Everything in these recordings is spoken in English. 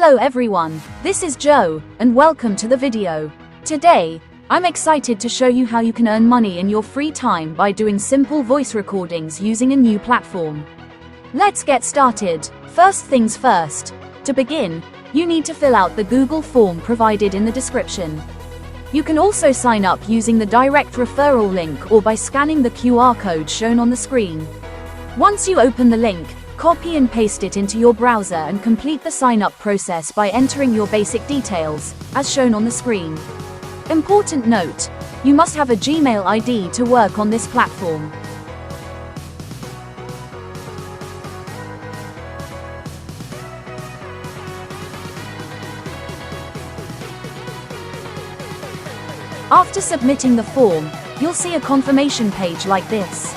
Hello everyone, this is Joe, and welcome to the video. Today, I'm excited to show you how you can earn money in your free time by doing simple voice recordings using a new platform. Let's get started. First things first. To begin, you need to fill out the Google form provided in the description. You can also sign up using the direct referral link or by scanning the QR code shown on the screen. Once you open the link, copy and paste it into your browser and complete the sign-up process by entering your basic details, as shown on the screen. Important note: you must have a Gmail ID to work on this platform. After submitting the form, you'll see a confirmation page like this.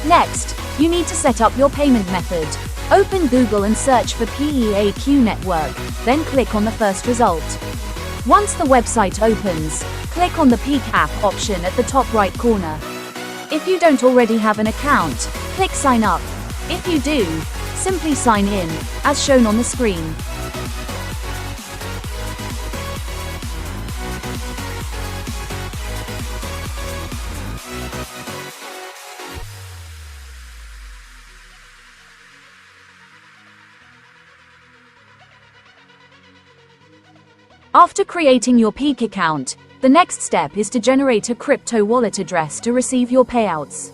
Next, you need to set up your payment method. Open Google and search for PEAQ network, then click on the first result. Once the website opens, click on the Peak app option at the top right corner. If you don't already have an account, click Sign Up. If you do, simply sign in, as shown on the screen. After creating your Peak account, the next step is to generate a crypto wallet address to receive your payouts.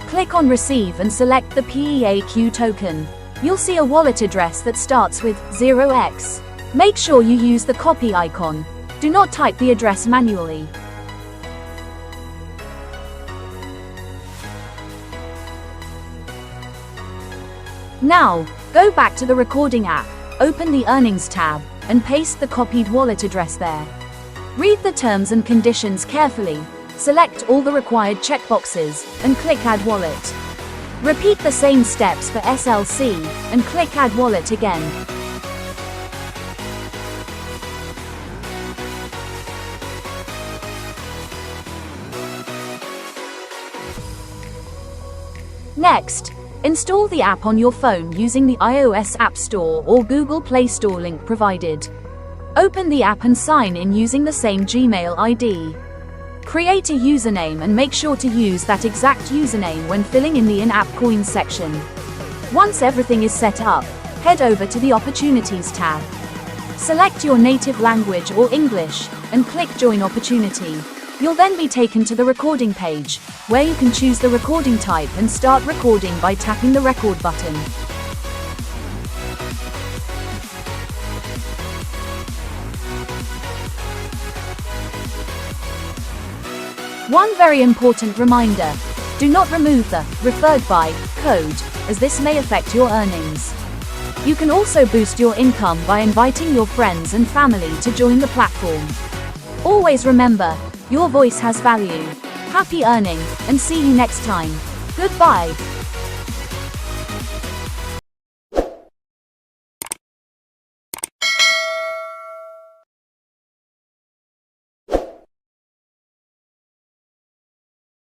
Click on Receive and select the PEAQ token. You'll see a wallet address that starts with 0x. Make sure you use the copy icon. Do not type the address manually. Now, go back to the recording app, open the Earnings tab, and paste the copied wallet address there. Read the terms and conditions carefully, select all the required checkboxes, and click Add Wallet. Repeat the same steps for SLC, and click Add Wallet again. Next, install the app on your phone using the iOS App Store or Google Play Store link provided. Open the app and sign in using the same Gmail ID. Create a username and make sure to use that exact username when filling in the in-app coins section. Once everything is set up, head over to the Opportunities tab. Select your native language or English, and click Join Opportunity. You'll then be taken to the recording page, where you can choose the recording type and start recording by tapping the record button. One very important reminder: do not remove the referred by code, as this may affect your earnings. You can also boost your income by inviting your friends and family to join the platform. Always remember, your voice has value. Happy earning, and see you next time. Goodbye.